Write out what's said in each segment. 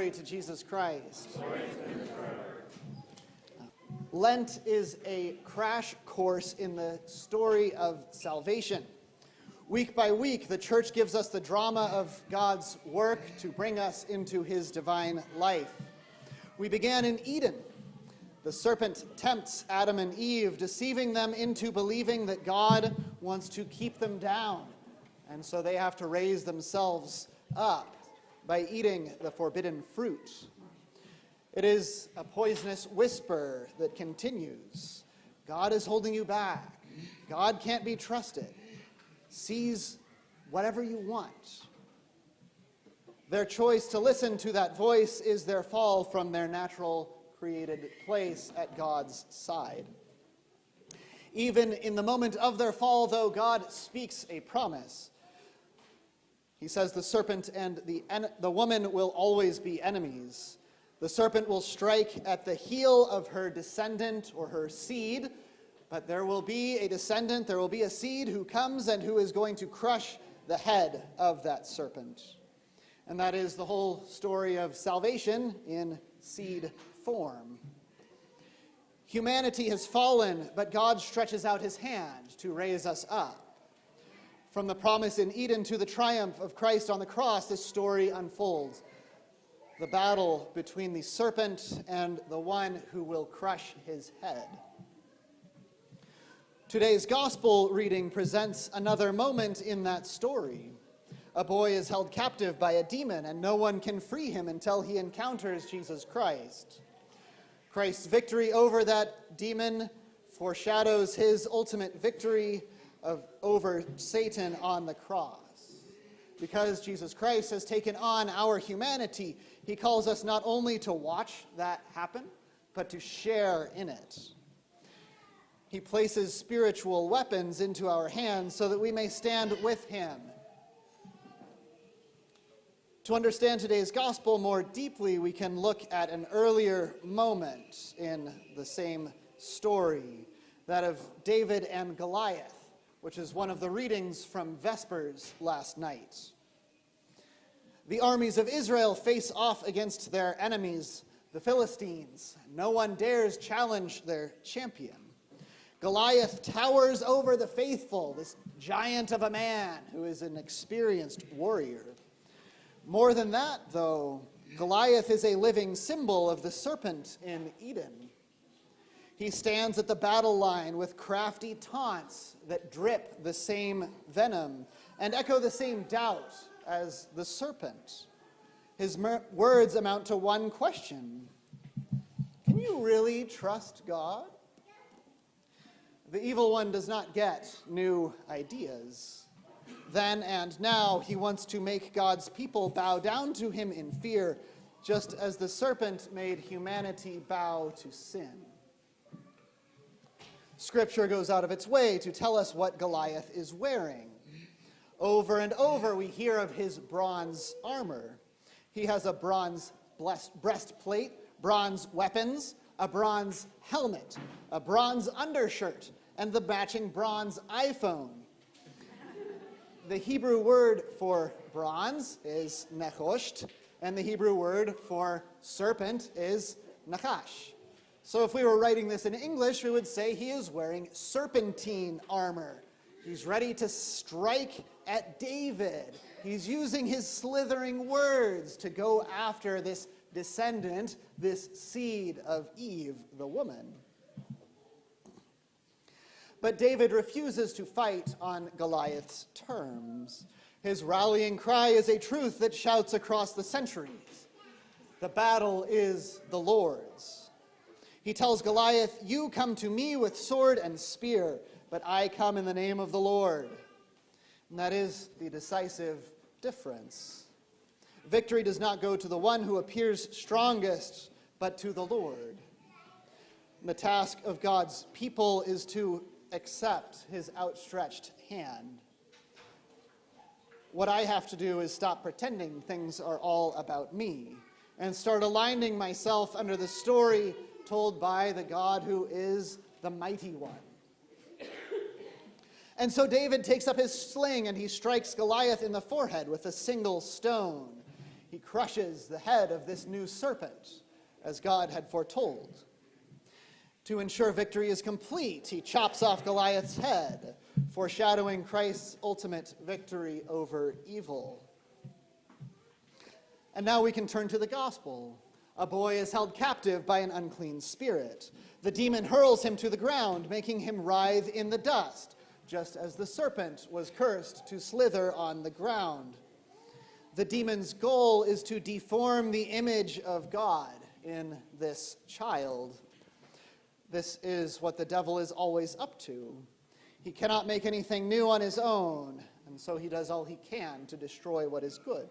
Glory to Jesus Christ. Lent is a crash course in the story of salvation. Week by week, the church gives us the drama of God's work to bring us into his divine life. We began in Eden. The serpent tempts Adam and Eve, deceiving them into believing that God wants to keep them down, and so they have to raise themselves up by eating the forbidden fruit. It is a poisonous whisper that continues. God is holding you back. God can't be trusted. Seize whatever you want. Their choice to listen to that voice is their fall from their natural created place at God's side. Even in the moment of their fall, though, God speaks a promise. He says the serpent and the woman will always be enemies. The serpent will strike at the heel of her descendant or her seed, but there will be a descendant, there will be a seed who comes and who is going to crush the head of that serpent. And that is the whole story of salvation in seed form. Humanity has fallen, but God stretches out his hand to raise us up. From the promise in Eden to the triumph of Christ on the cross, this story unfolds. The battle between the serpent and the one who will crush his head. Today's gospel reading presents another moment in that story. A boy is held captive by a demon, and no one can free him until he encounters Jesus Christ. Christ's victory over that demon foreshadows his ultimate victory over Satan on the cross. Because Jesus Christ has taken on our humanity, he calls us not only to watch that happen, but to share in it. He places spiritual weapons into our hands so that we may stand with him. To understand today's gospel more deeply, we can look at an earlier moment in the same story, that of David and Goliath, which is one of the readings from Vespers last night. The armies of Israel face off against their enemies, the Philistines. No one dares challenge their champion. Goliath towers over the faithful, this giant of a man who is an experienced warrior. More than that, though, Goliath is a living symbol of the serpent in Eden. He stands at the battle line with crafty taunts that drip the same venom and echo the same doubt as the serpent. His words amount to one question: can you really trust God? The evil one does not get new ideas. Then and now he wants to make God's people bow down to him in fear, just as the serpent made humanity bow to sin. Scripture goes out of its way to tell us what Goliath is wearing. Over and over we hear of his bronze armor. He has a bronze breastplate, bronze weapons, a bronze helmet, a bronze undershirt, and the matching bronze iPhone. The Hebrew word for bronze is nechosht, and the Hebrew word for serpent is nachash. So if we were writing this in English, we would say he is wearing serpentine armor. He's ready to strike at David. He's using his slithering words to go after this descendant, this seed of Eve, the woman. But David refuses to fight on Goliath's terms. His rallying cry is a truth that shouts across the centuries. The battle is the Lord's. He tells Goliath, "You come to me with sword and spear, but I come in the name of the Lord." And that is the decisive difference. Victory does not go to the one who appears strongest, but to the Lord. The task of God's people is to accept his outstretched hand. What I have to do is stop pretending things are all about me and start aligning myself under the story told by the God who is the mighty one. And so David takes up his sling and he strikes Goliath in the forehead with a single stone. he crushes the head of this new serpent, as God had foretold. To ensure victory is complete, he chops off Goliath's head, foreshadowing Christ's ultimate victory over evil. And now we can turn to the gospel. A boy is held captive by an unclean spirit. The demon hurls him to the ground, making him writhe in the dust, just as the serpent was cursed to slither on the ground. The demon's goal is to deform the image of God in this child. This is what the devil is always up to. He cannot make anything new on his own, and so he does all he can to destroy what is good.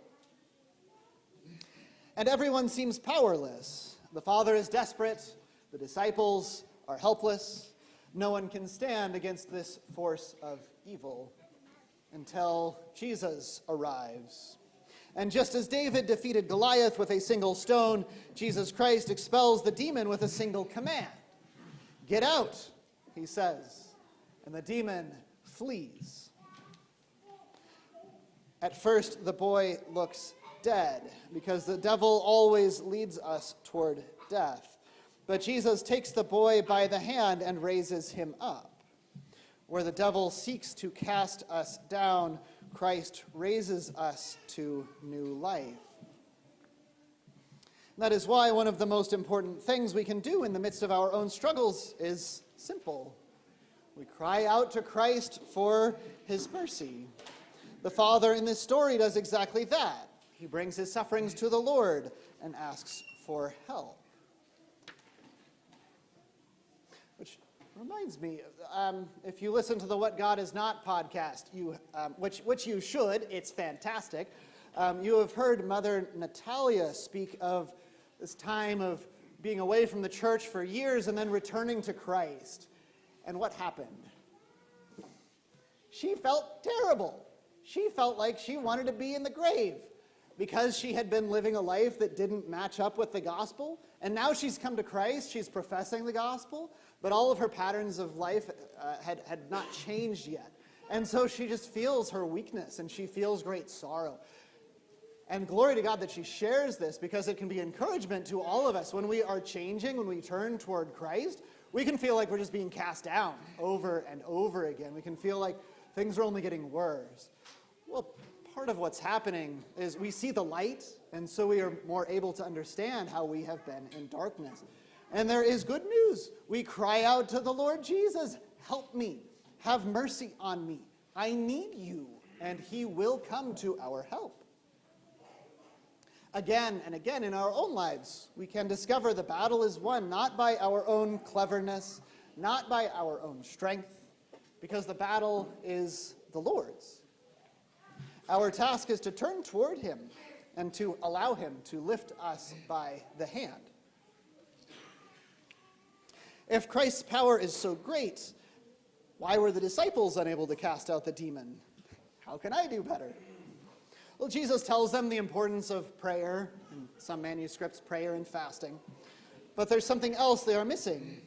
And everyone seems powerless. The Father is desperate. The disciples are helpless. No one can stand against this force of evil until Jesus arrives. And just as David defeated Goliath with a single stone, Jesus Christ expels the demon with a single command. "Get out," he says, and the demon flees. At first, the boy looks dead, because the devil always leads us toward death. But Jesus takes the boy by the hand and raises him up. Where the devil seeks to cast us down, Christ raises us to new life. That is why one of the most important things we can do in the midst of our own struggles is simple. We cry out to Christ for his mercy. The Father in this story does exactly that. He brings his sufferings to the Lord and asks for help. Which reminds me, if you listen to the What God Is Not podcast, which you should, it's fantastic, you have heard Mother Natalia speak of this time of being away from the church for years and then returning to Christ. And what happened? She felt terrible. She felt like she wanted to be in the grave because she had been living a life that didn't match up with the gospel. And now she's come to Christ, she's professing the gospel, but all of her patterns of life had not changed yet. And so she just feels her weakness and she feels great sorrow. And glory to God that she shares this, because it can be encouragement to all of us. When we are changing, when we turn toward Christ, we can feel like we're just being cast down over and over again. We can feel like things are only getting worse. Well, part of what's happening is we see the light, and so we are more able to understand how we have been in darkness. And there is good news. We cry out to the Lord Jesus, "Help me, have mercy on me. I need you," and he will come to our help. Again and again in our own lives, we can discover the battle is won not by our own cleverness, not by our own strength, because the battle is the Lord's. Our task is to turn toward him and to allow him to lift us by the hand. If Christ's power is so great, why were the disciples unable to cast out the demon? How can I do better? Well, Jesus tells them the importance of prayer, in some manuscripts, prayer and fasting. But there's something else they are missing.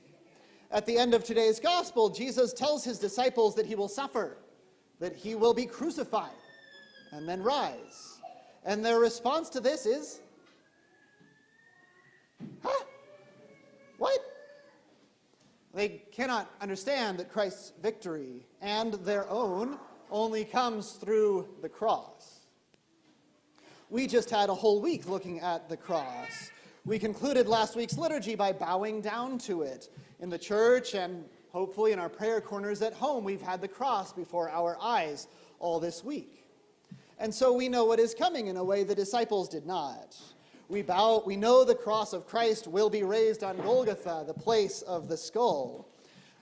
At the end of today's gospel, Jesus tells his disciples that he will suffer, that he will be crucified, and then rise. And their response to this is, "Huh? What?" They cannot understand that Christ's victory and their own only comes through the cross. We just had a whole week looking at the cross. We concluded last week's liturgy by bowing down to it. In the church and hopefully in our prayer corners at home, we've had the cross before our eyes all this week. And so we know what is coming in a way the disciples did not. We know the cross of Christ will be raised on Golgotha, the place of the skull.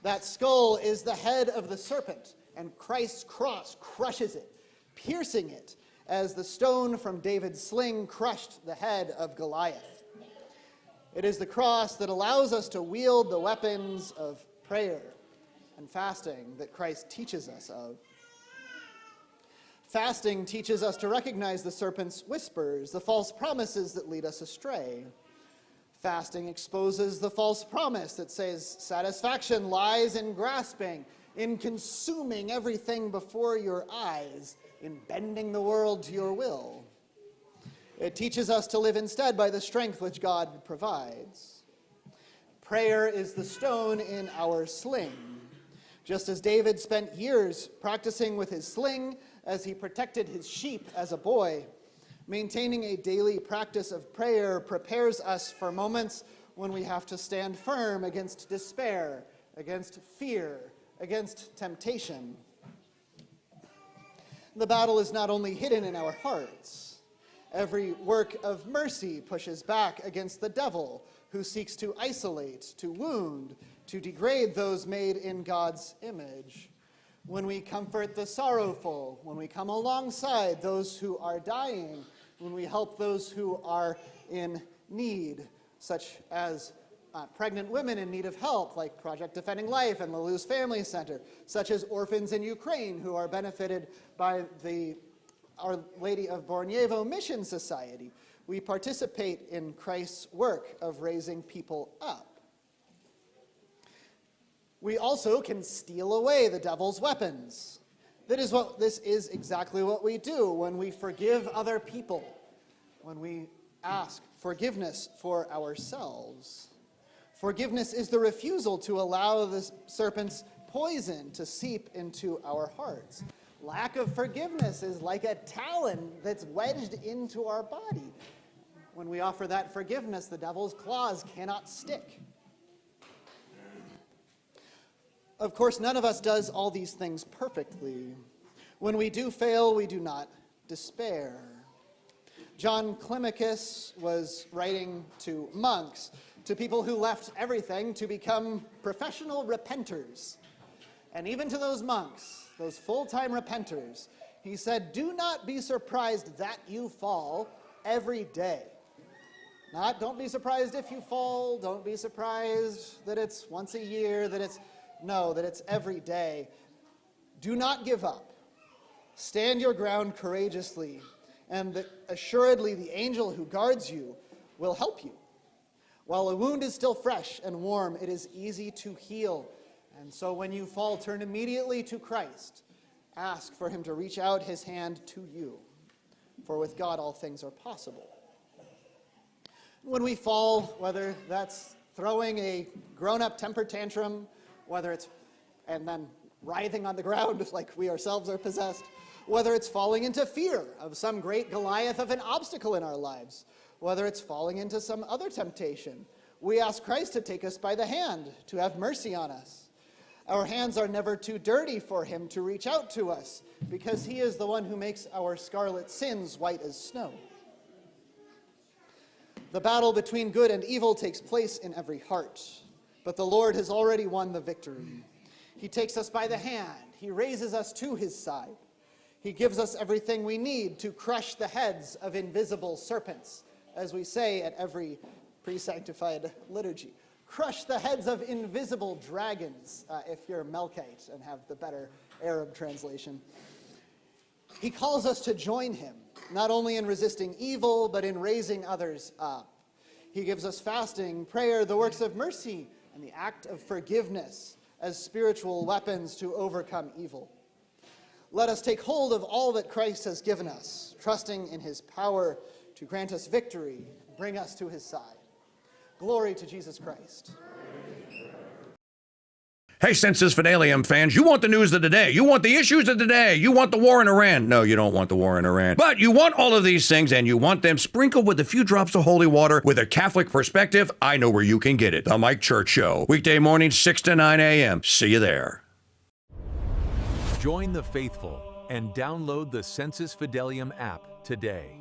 That skull is the head of the serpent, and Christ's cross crushes it, piercing it, as the stone from David's sling crushed the head of Goliath. It is the cross that allows us to wield the weapons of prayer and fasting that Christ teaches us of. Fasting teaches us to recognize the serpent's whispers, the false promises that lead us astray. Fasting exposes the false promise that says satisfaction lies in grasping, in consuming everything before your eyes, in bending the world to your will. It teaches us to live instead by the strength which God provides. Prayer is the stone in our sling. Just as David spent years practicing with his sling as he protected his sheep as a boy, maintaining a daily practice of prayer prepares us for moments when we have to stand firm against despair, against fear, against temptation. The battle is not only hidden in our hearts. Every work of mercy pushes back against the devil, who seeks to isolate, to wound, to degrade those made in God's image. When we comfort the sorrowful, when we come alongside those who are dying, when we help those who are in need, such as pregnant women in need of help, like Project Defending Life and the Luz Family Center, such as orphans in Ukraine who are benefited by the Our Lady of Bornevo Mission Society. We participate in Christ's work of raising people up. We also can steal away the devil's weapons. This is exactly what we do when we forgive other people, when we ask forgiveness for ourselves. Forgiveness is the refusal to allow the serpent's poison to seep into our hearts. Lack of forgiveness is like a talon that's wedged into our body. When we offer that forgiveness, the devil's claws cannot stick. Of course, none of us does all these things perfectly. When we do fail, we do not despair. John Climacus was writing to monks, to people who left everything to become professional repenters. And even to those monks, those full-time repenters, he said, do not be surprised that you fall every day. Don't be surprised if you fall, don't be surprised that it's once a year, that it's every day. Do not give up. Stand your ground courageously, and assuredly the angel who guards you will help you. While a wound is still fresh and warm, it is easy to heal. And so when you fall, turn immediately to Christ. Ask for him to reach out his hand to you. For with God all things are possible. When we fall, whether that's throwing a grown-up temper tantrum, whether it's and then writhing on the ground like we ourselves are possessed, whether it's falling into fear of some great Goliath of an obstacle in our lives, whether it's falling into some other temptation, we ask Christ to take us by the hand, to have mercy on us. Our hands are never too dirty for him to reach out to us, because he is the one who makes our scarlet sins white as snow. The battle between good and evil takes place in every heart, but the Lord has already won the victory. He takes us by the hand. He raises us to his side. He gives us everything we need to crush the heads of invisible serpents, as we say at every pre-sanctified liturgy. Crush the heads of invisible dragons, if you're Melkite and have the better Arab translation. He calls us to join him, not only in resisting evil, but in raising others up. He gives us fasting, prayer, the works of mercy, and the act of forgiveness as spiritual weapons to overcome evil. Let us take hold of all that Christ has given us, trusting in his power to grant us victory, bring us to his side. Glory to Jesus Christ. Hey, Sensus Fidelium fans, you want the news of the day. You want the issues of the day. You want the war in Iran. No, you don't want the war in Iran. But you want all of these things, and you want them sprinkled with a few drops of holy water with a Catholic perspective. I know where you can get it. The Mike Church Show. Weekday mornings, 6 to 9 a.m. See you there. Join the faithful and download the Sensus Fidelium app today.